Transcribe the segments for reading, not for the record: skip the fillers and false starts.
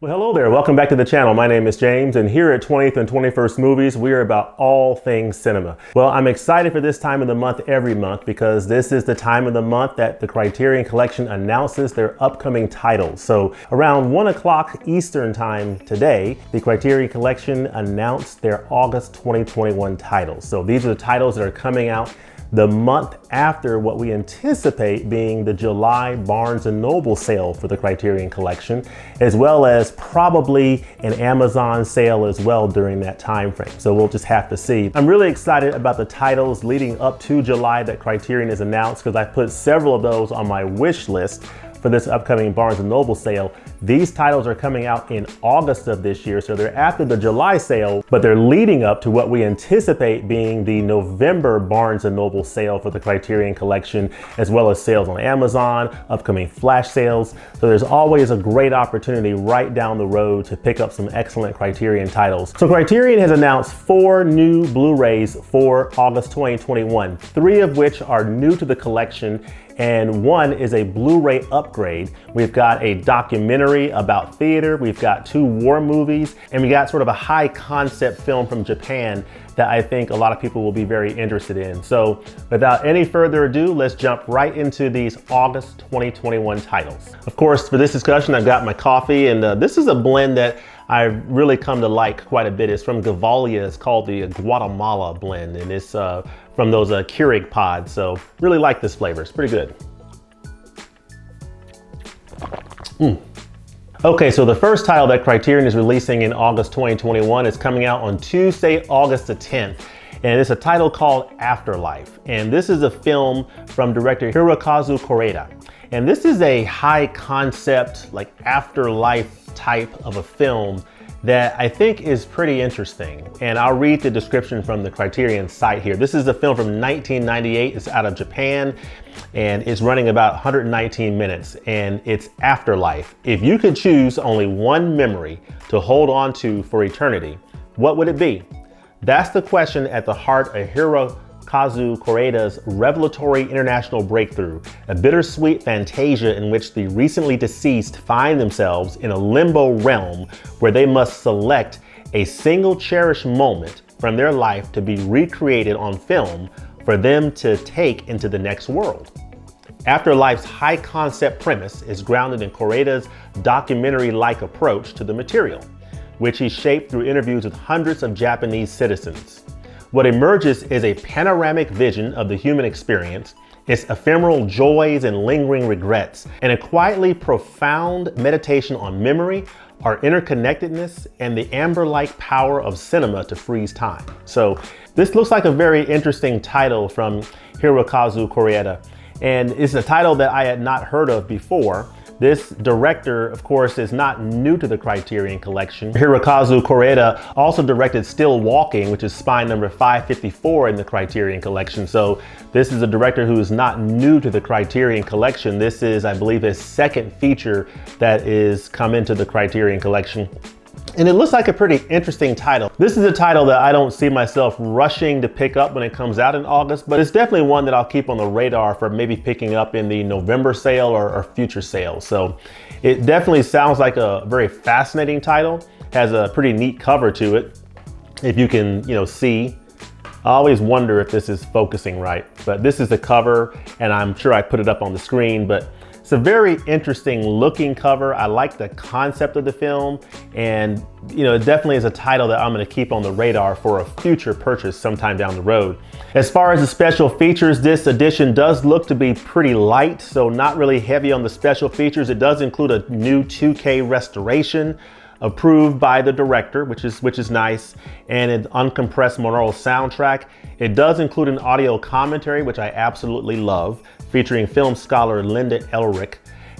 Well, hello there. Welcome back to the channel. My name is James, and here at 20th and 21st Movies, we are about all things cinema. Well, I'm excited for this time of the month every month because this is the time of the month that the Criterion Collection announces their upcoming titles. So around 1 o'clock Eastern time today, the Criterion Collection announced their August 2021 titles. So these are the titles that are coming out the month after what we anticipate being the July Barnes & Noble sale for the Criterion Collection, as well as probably an Amazon sale as well during that time frame. So we'll just have to see. I'm really excited about the titles leading up to July that Criterion has announced because I put several of those on my wish list for this upcoming Barnes & Noble sale. These titles are coming out in August of this year, so they're after the July sale, but they're leading up to what we anticipate being the November Barnes & Noble sale for the Criterion Collection, as well as sales on Amazon, upcoming flash sales. So there's always a great opportunity right down the road to pick up some excellent Criterion titles. So Criterion has announced 4 new Blu-rays for August 2021, 3 of which are new to the collection, and 1 is a Blu-ray upgrade. We've got a documentary about theater, we've got 2 war movies, and we got sort of a high concept film from Japan that I think a lot of people will be very interested in. So without any further ado, let's jump right into these August 2021 titles. Of course, for this discussion, I've got my coffee, and this is a blend that I've really come to like quite a bit. It's from Gavalia. It's called the Guatemala blend, and it's from those Keurig pods. So really like this flavor. It's pretty good. Okay, so the first title that Criterion is releasing in August 2021 is coming out on Tuesday, August the 10th. And it's a title called Afterlife. And this is a film from director Hirokazu Coretta. And this is a high concept, like afterlife type of a film that I think is pretty interesting. And I'll read the description from the Criterion site here. This is a film from 1998. It's out of Japan, and it's running about 119 minutes, and it's Afterlife. If you could choose only one memory to hold on to for eternity, what would it be? That's the question at the heart of Hirokazu Koreeda's revelatory international breakthrough, a bittersweet fantasia in which the recently deceased find themselves in a limbo realm where they must select a single cherished moment from their life to be recreated on film for them to take into the next world. Afterlife's high concept premise is grounded in Koreeda's documentary-like approach to the material, which he shaped through interviews with hundreds of Japanese citizens. What emerges is a panoramic vision of the human experience, its ephemeral joys and lingering regrets, and a quietly profound meditation on memory, our interconnectedness, and the amber-like power of cinema to freeze time. So this looks like a very interesting title from Hirokazu Koreeda, and it's a title that I had not heard of before. This director, of course, is not new to the Criterion Collection. Hirokazu Kore-Eda also directed Still Walking, which is spine number 554 in the Criterion Collection. So this is a director who is not new to the Criterion Collection. This is, I believe, his second feature that is come into the Criterion Collection. And it looks like a pretty interesting title. This is a title that I don't see myself rushing to pick up when it comes out in August, but it's definitely one that I'll keep on the radar for maybe picking up in the November sale or future sales. So it definitely sounds like a very fascinating title. Has a pretty neat cover to it. If you can, see. I always wonder if this is focusing right, but this is the cover, and I'm sure I put it up on the screen, but it's a very interesting looking cover. I like the concept of the film, and it definitely is a title that I'm going to keep on the radar for a future purchase sometime down the road. As far as the special features, this edition does look to be pretty light, so not really heavy on the special features. It does include a new 2K restoration approved by the director, which is nice, and an uncompressed monaural soundtrack. It does include an audio commentary, which I absolutely love, featuring film scholar Linda Elric.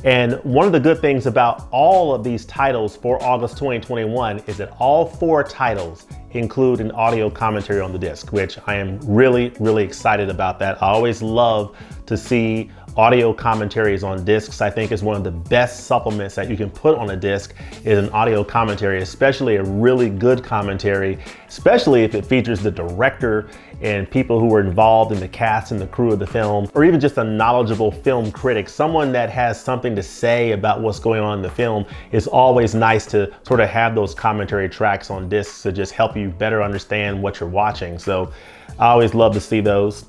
And one of the good things about all of these titles for August 2021 is that all 4 titles include an audio commentary on the disc, which I am really, really excited about that. I always love to see audio commentaries on discs. I think is one of the best supplements that you can put on a disc is an audio commentary, especially a really good commentary, especially if it features the director and people who were involved in the cast and the crew of the film, or even just a knowledgeable film critic, someone that has something to say about what's going on in the film. It's always nice to sort of have those commentary tracks on discs to just help you better understand what you're watching. So I always love to see those.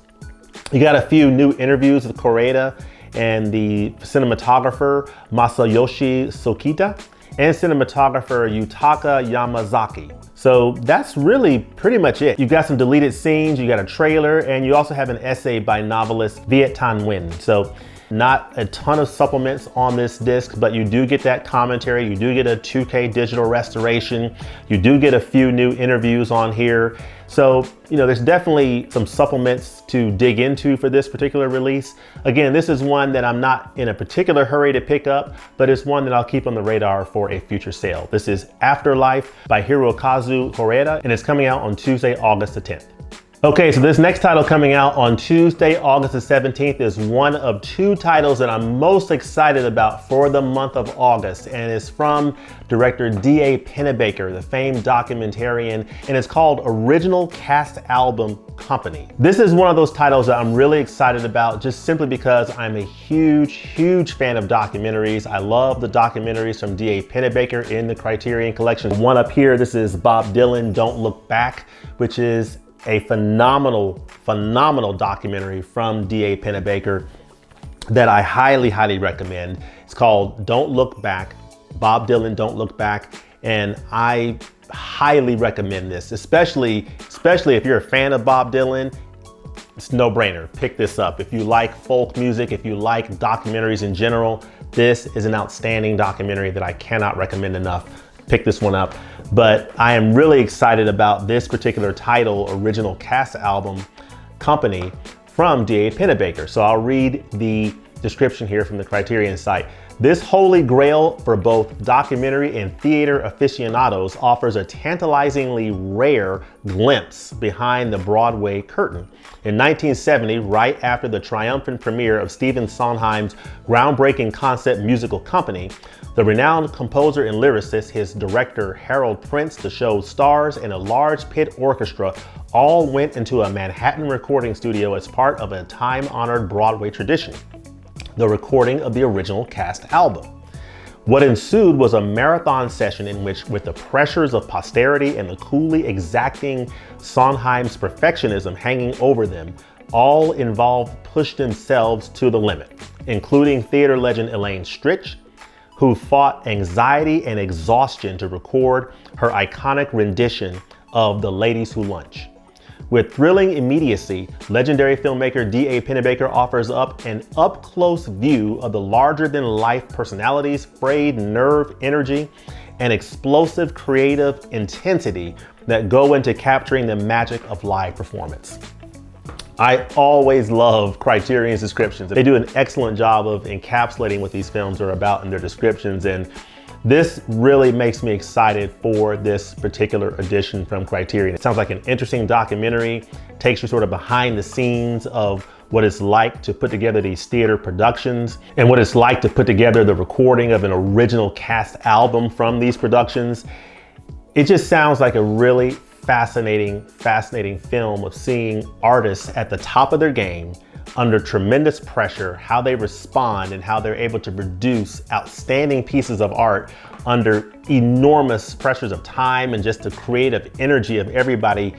You got a few new interviews with Kore-Eda and the cinematographer Masayoshi Sokita and cinematographer Yutaka Yamazaki. So that's really pretty much it. You got some deleted scenes, you got a trailer, and you also have an essay by novelist Viet Thanh Nguyen. So not a ton of supplements on this disc, but you do get that commentary, you do get a 2K digital restoration, you do get a few new interviews on here. So, you know, there's definitely some supplements to dig into for this particular release. Again, this is one that I'm not in a particular hurry to pick up, but it's one that I'll keep on the radar for a future sale. This is Afterlife by Hirokazu Kore-Eda, and it's coming out on Tuesday, August the 10th. Okay, so this next title coming out on Tuesday, August the 17th is one of two titles that I'm most excited about for the month of August, and it's from director D.A. Pennebaker, the famed documentarian, and it's called Original Cast Album Company. This is one of those titles that I'm really excited about just simply because I'm a huge fan of documentaries. I love the documentaries from D.A. Pennebaker in the Criterion collection. One up here, this is Bob Dylan, Don't Look Back, which is a phenomenal documentary from D.A. Pennebaker that I highly recommend. It's called Don't Look Back, Bob Dylan, Don't Look Back. And I highly recommend this, especially if you're a fan of Bob Dylan. It's no brainer, pick this up. If you like folk music, if you like documentaries in general, this is an outstanding documentary that I cannot recommend enough. Pick this one up. But I am really excited about this particular title, Original Cast Album Company from D.A. Pennebaker. So I'll read the description here from the Criterion site. This holy grail for both documentary and theater aficionados offers a tantalizingly rare glimpse behind the Broadway curtain. In 1970, right after the triumphant premiere of Stephen Sondheim's groundbreaking concept musical Company, the renowned composer and lyricist, his director Harold Prince, the show's stars, and a large pit orchestra all went into a Manhattan recording studio as part of a time-honored Broadway tradition, the recording of the original cast album. What ensued was a marathon session in which, with the pressures of posterity and the coolly exacting Sondheim's perfectionism hanging over them, all involved pushed themselves to the limit, including theater legend Elaine Stritch, who fought anxiety and exhaustion to record her iconic rendition of The Ladies Who Lunch. With thrilling immediacy, legendary filmmaker D.A. Pennebaker offers up an up-close view of the larger-than-life personalities, frayed nerve energy, and explosive creative intensity that go into capturing the magic of live performance. I always love Criterion's descriptions. They do an excellent job of encapsulating what these films are about in their descriptions, and this really makes me excited for this particular edition from Criterion. It sounds like an interesting documentary, takes you sort of behind the scenes of what it's like to put together these theater productions and what it's like to put together the recording of an original cast album from these productions. It just sounds like a really fascinating film of seeing artists at the top of their game under tremendous pressure, how they respond and how they're able to produce outstanding pieces of art under enormous pressures of time and just the creative energy of everybody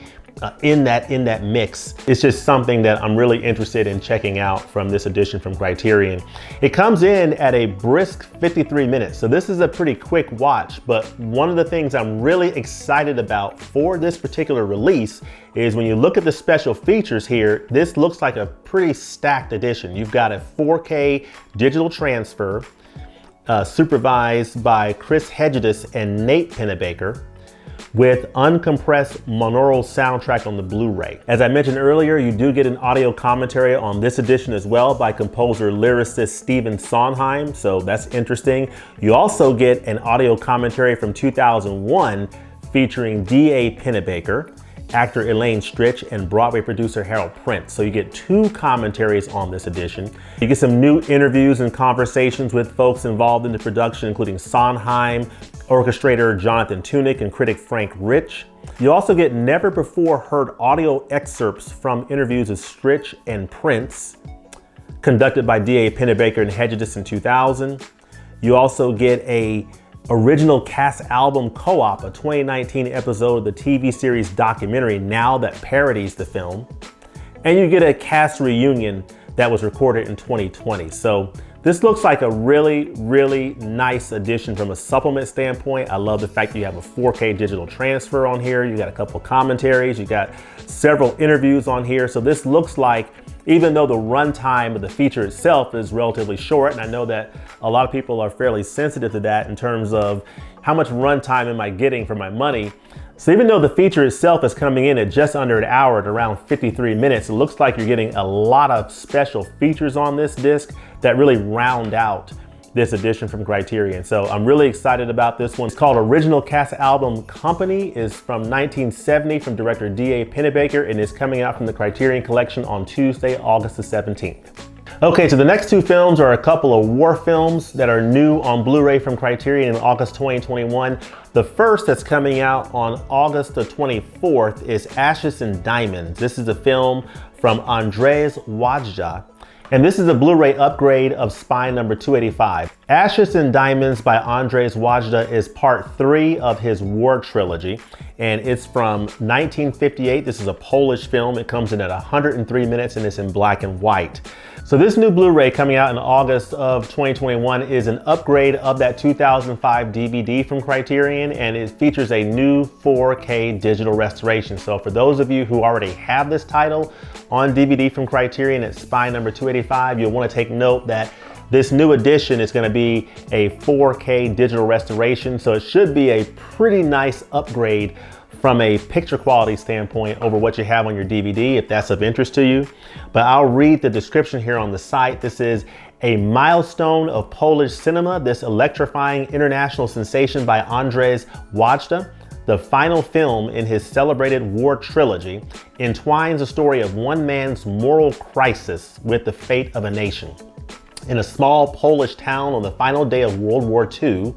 in that mix. It's just something that I'm really interested in checking out from this edition from Criterion. It comes in at a brisk 53 minutes, so this is a pretty quick watch, but one of the things I'm really excited about for this particular release is when you look at the special features here, this looks like a pretty stacked edition. You've got a 4K digital transfer supervised by Chris Hedges and Nate Pennebaker, with uncompressed monaural soundtrack on the Blu-ray. As I mentioned earlier, you do get an audio commentary on this edition as well by composer lyricist Stephen Sondheim, so that's interesting. You also get an audio commentary from 2001 featuring D.A. Pennebaker actor Elaine Stritch and Broadway producer Harold Prince. So you get 2 commentaries on this edition. You get some new interviews and conversations with folks involved in the production, including Sondheim, orchestrator Jonathan Tunick, and critic Frank Rich. You also get never before heard audio excerpts from interviews with Stritch and Prince, conducted by D.A. Pennebaker and Hedges in 2000. You also get a original cast album co-op, a 2019 episode of the TV series documentary Now that parodies the film. And you get a cast reunion that was recorded in 2020. So this looks like a really, really nice addition from a supplement standpoint. I love the fact that you have a 4K digital transfer on here. You got a couple commentaries, you got several interviews on here. So this looks like, even though the runtime of the feature itself is relatively short, and I know that a lot of people are fairly sensitive to that in terms of how much runtime am I getting for my money. So even though the feature itself is coming in at just under an hour at around 53 minutes, it looks like you're getting a lot of special features on this disc that really round out this edition from Criterion. So I'm really excited about this one. It's called Original Cast Album Company. It's from 1970 from director D.A. Pennebaker, and is coming out from the Criterion Collection on Tuesday, August the 17th. Okay, so the next 2 films are a couple of war films that are new on Blu-ray from Criterion in August 2021. The first that's coming out on August the 24th is Ashes and Diamonds. This is a film from Andrzej Wajda, and this is a Blu-ray upgrade of Spine number 285. Ashes and Diamonds by Andrzej Wajda is part 3 of his war trilogy, and it's from 1958. This is a Polish film. It comes in at 103 minutes and it's in black and white. So this new Blu-ray coming out in August of 2021 is an upgrade of that 2005 DVD from Criterion, and it features a new 4K digital restoration. So for those of you who already have this title on DVD from Criterion at Spine number 285, you'll want to take note that this new edition is going to be a 4K digital restoration. So it should be a pretty nice upgrade from a picture quality standpoint over what you have on your DVD, if that's of interest to you. But I'll read the description here on the site. This is a milestone of Polish cinema, this electrifying international sensation by Andrzej Wajda, the final film in his celebrated war trilogy, entwines the story of one man's moral crisis with the fate of a nation. In a small Polish town on the final day of World War II,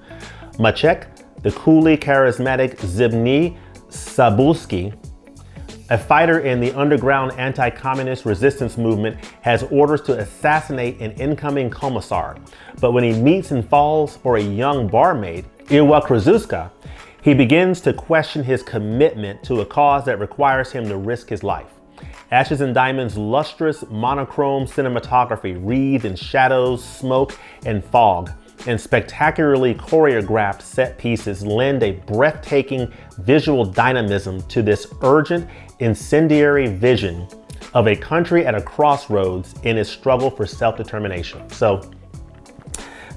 Maciek, the coolly charismatic Zbigniew Cybulski, a fighter in the underground anti-communist resistance movement, has orders to assassinate an incoming commissar. But when he meets and falls for a young barmaid, Hirokazu, he begins to question his commitment to a cause that requires him to risk his life. Ashes and Diamonds' lustrous monochrome cinematography, wreathed in shadows, smoke, and fog, and spectacularly choreographed set pieces lend a breathtaking visual dynamism to this urgent, incendiary vision of a country at a crossroads in its struggle for self-determination. So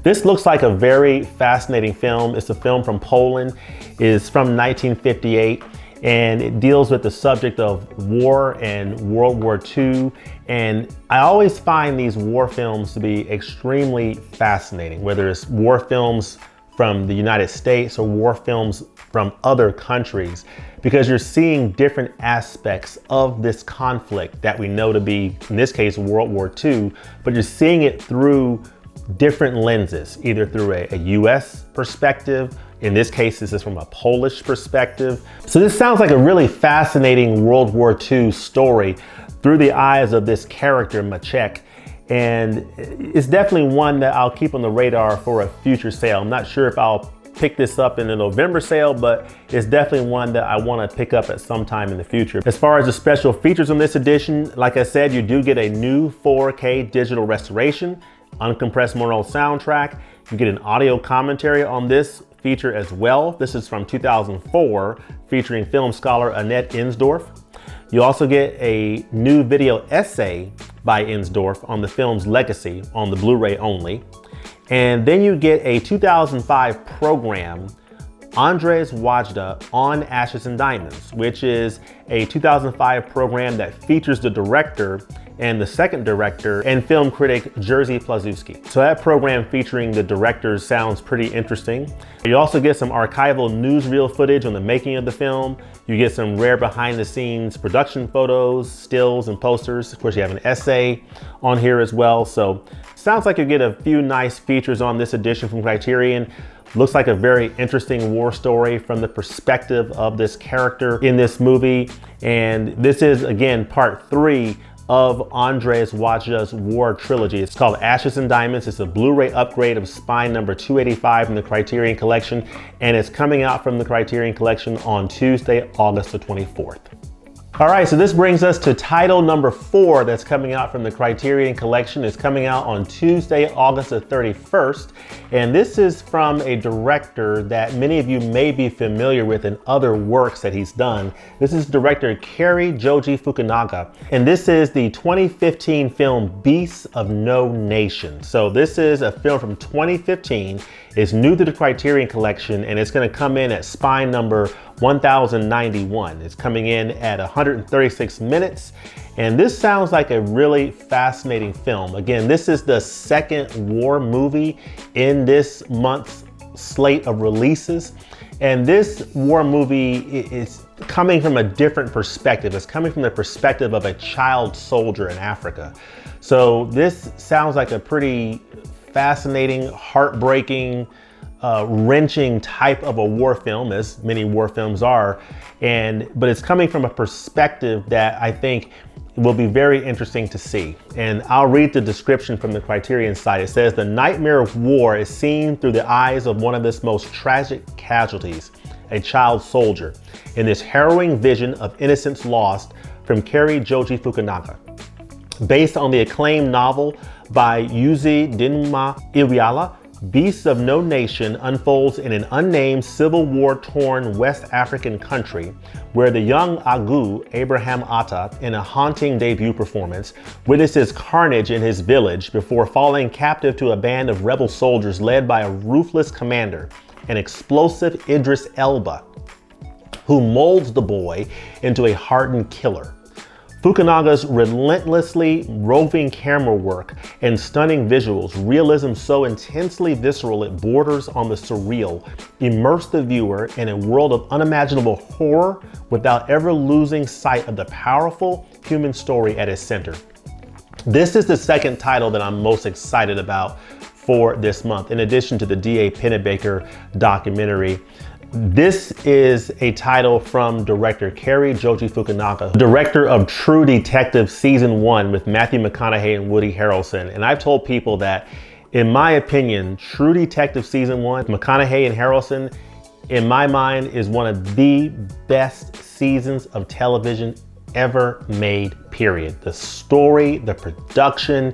this looks like a very fascinating film. It's a film from Poland. It's from 1958. And it deals with the subject of war and World War II. And I always find these war films to be extremely fascinating, whether it's war films from the United States or war films from other countries, because you're seeing different aspects of this conflict that we know to be, in this case, World War II, but you're seeing it through different lenses, either through a US perspective. In this case, this is from a Polish perspective. So this sounds like a really fascinating World War II story through the eyes of this character, Maciek. And it's definitely one that I'll keep on the radar for a future sale. I'm not sure if I'll pick this up in the November sale, but it's definitely one that I want to pick up at some time in the future. As far as the special features on this edition, like I said, you do get a new 4K digital restoration, uncompressed mono soundtrack. You get an audio commentary on this feature as well. This is from 2004, featuring film scholar Annette Ensdorf. You also get a new video essay by Ensdorf on the film's legacy on the Blu-ray only. And then you get a 2005 program, Andrzej Wajda on Ashes and Diamonds, which is a 2005 program that features the director and the second director and film critic Jerzy Plazuski. So that program featuring the directors sounds pretty interesting. You also get some archival newsreel footage on the making of the film. You get some rare behind the scenes production photos, stills, and posters. Of course, you have an essay on here as well. So sounds like you get a few nice features on this edition from Criterion. Looks like a very interesting war story from the perspective of this character in this movie. And this is, again, part 3 of Andrzej Wajda's war trilogy. It's called Ashes and Diamonds. It's a Blu-ray upgrade of Spine number 285 from the Criterion Collection, and it's coming out from the Criterion Collection on Tuesday, August the 24th. All right, so this brings us to title number 4 that's coming out from the Criterion Collection. It's coming out on Tuesday, August the 31st. And this is from a director that many of you may be familiar with in other works that he's done. This is director Joji Fukunaga. And this is the 2015 film Beasts of No Nation. So this is a film from 2015. It's new to the Criterion Collection, and it's gonna come in at Spine number 1091. It's coming in at 136 minutes. And this sounds like a really fascinating film. Again, this is the second war movie in this month's slate of releases. And this war movie is coming from a different perspective. It's coming from the perspective of a child soldier in Africa. So this sounds like a pretty fascinating, heartbreaking, wrenching type of a war film, as many war films are. But it's coming from a perspective that I think will be very interesting to see. And I'll read the description from the Criterion site. It says, the nightmare of war is seen through the eyes of one of its most tragic casualties, a child soldier, in this harrowing vision of innocence lost from Joji Fukunaga. Based on the acclaimed novel by Yuzi Dinuma Iweala, Beasts of No Nation unfolds in an unnamed Civil War-torn West African country where the young Agu, Abraham Atta, in a haunting debut performance, witnesses carnage in his village before falling captive to a band of rebel soldiers led by a ruthless commander, an explosive Idris Elba, who molds the boy into a hardened killer. Fukunaga's relentlessly roving camera work and stunning visuals, realism so intensely visceral it borders on the surreal, immerse the viewer in a world of unimaginable horror without ever losing sight of the powerful human story at its center. This is the second title that I'm most excited about for this month, in addition to the D.A. Pennebaker documentary. This is a title from director Joji Fukunaga, director of True Detective Season 1 with Matthew McConaughey and Woody Harrelson. And I've told people that, in my opinion, True Detective Season 1, McConaughey and Harrelson, in my mind, is one of the best seasons of television ever made, period. The story, the production,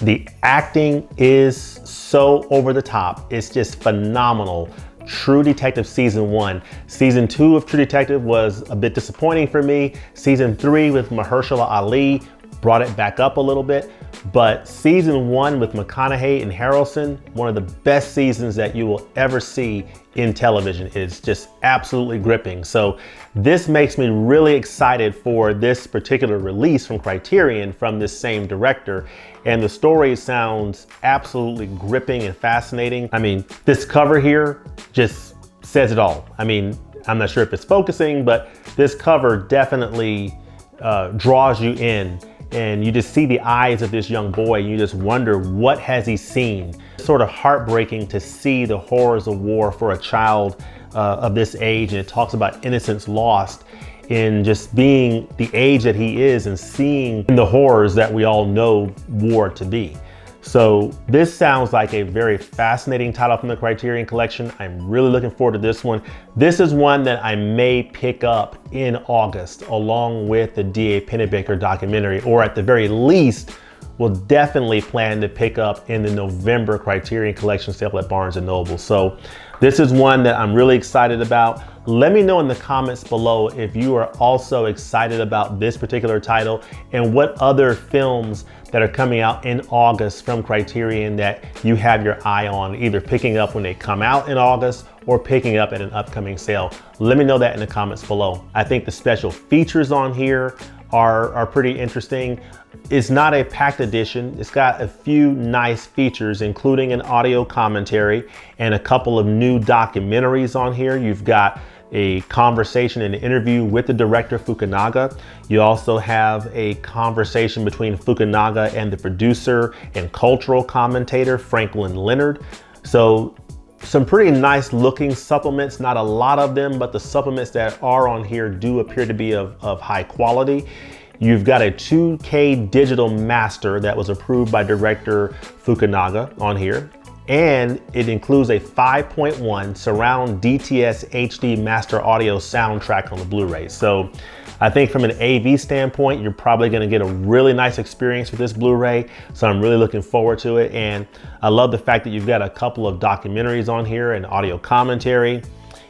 the acting is so over the top. It's just phenomenal. True Detective Season 1. Season 2 of True Detective was a bit disappointing for me. Season 3 with Mahershala Ali brought it back up a little bit. But Season 1 with McConaughey and Harrelson, one of the best seasons that you will ever see in television. It's just absolutely gripping. So this makes me really excited for this particular release from Criterion from this same director. And the story sounds absolutely gripping and fascinating. I mean, this cover here just says it all. I mean, I'm not sure if it's focusing, but this cover definitely draws you in. And you just see the eyes of this young boy and you just wonder, what has he seen? It's sort of heartbreaking to see the horrors of war for a child of this age. And it talks about innocence lost in just being the age that he is and seeing the horrors that we all know war to be. So this sounds like a very fascinating title from the Criterion Collection. I'm really looking forward to this one. This is one that I may pick up in August along with the D.A. Pennebaker documentary, or at the very least, will definitely plan to pick up in the November Criterion Collection sale at Barnes & Noble. So this is one that I'm really excited about. Let me know in the comments below if you are also excited about this particular title and what other films that are coming out in August from Criterion that you have your eye on, either picking up when they come out in August or picking up at an upcoming sale. Let me know that in the comments below. I think the special features on here are pretty interesting. It's not a packed edition. It's got a few nice features, including an audio commentary and a couple of new documentaries on here. You've got a conversation and interview with the director Fukunaga. You also have a conversation between Fukunaga and the producer and cultural commentator Franklin Leonard. So some pretty nice looking supplements, not a lot of them, but the supplements that are on here do appear to be of high quality. You've got a 2K digital master that was approved by director Fukunaga on here. And it includes a 5.1 surround DTS HD master audio soundtrack on the Blu-ray. So I think from an AV standpoint, you're probably gonna get a really nice experience with this Blu-ray. So I'm really looking forward to it. And I love the fact that you've got a couple of documentaries on here and audio commentary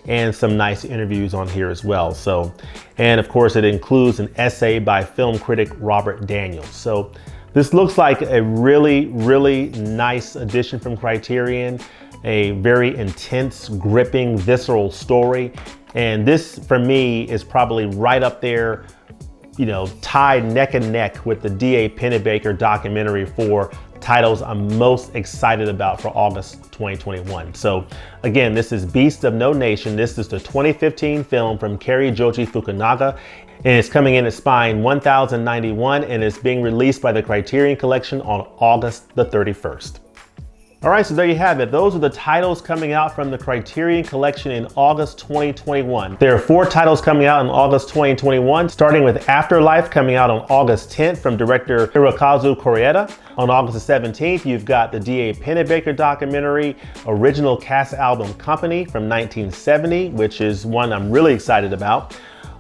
and some nice interviews on here as well. So, and of course it includes an essay by film critic Robert Daniels. So this looks like a really, really nice addition from Criterion, a very intense, gripping, visceral story. And this, for me, is probably right up there, you know, tied neck and neck with the D.A. Pennebaker documentary for titles I'm most excited about for August 2021. So again, this is Beast of No Nation. This is the 2015 film from Cary Joji Fukunaga, and it's coming in at spine 1091, and it's being released by the Criterion Collection on August the 31st. All right, so there you have it. Those are the titles coming out from the Criterion Collection in August 2021. There are 4 titles coming out in August 2021, starting with Afterlife coming out on August 10th from director Hirokazu Kore-Eda. On August the 17th, you've got the D.A. Pennebaker documentary, Original Cast Album Company from 1970, which is one I'm really excited about.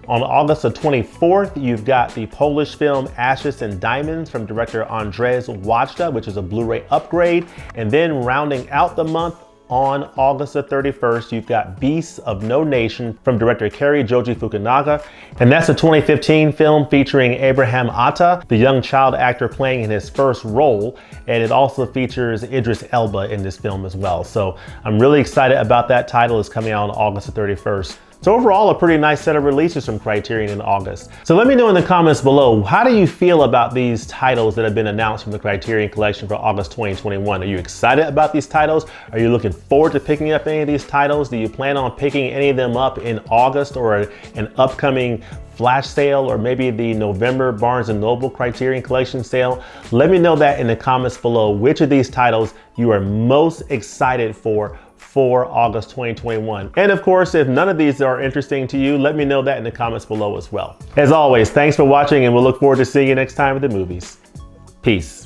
On August the 24th, you've got the Polish film Ashes and Diamonds from director Andrzej Wajda, which is a Blu-ray upgrade. And then rounding out the month, on August the 31st, you've got Beasts of No Nation from director Cary Joji Fukunaga. And that's a 2015 film featuring Abraham Atta, the young child actor playing in his first role. And it also features Idris Elba in this film as well. So I'm really excited about that title. It's coming out on August the 31st. So overall, a pretty nice set of releases from Criterion in August. So let me know in the comments below, how do you feel about these titles that have been announced from the Criterion Collection for August 2021? Are you excited about these titles? Are you looking forward to picking up any of these titles? Do you plan on picking any of them up in August or an upcoming flash sale, or maybe the November Barnes & Noble Criterion Collection sale? Let me know that in the comments below, which of these titles you are most excited for August 2021. And of course, if none of these are interesting to you, let me know that in the comments below as well. As always, thanks for watching, and we'll look forward to seeing you next time at the movies. Peace.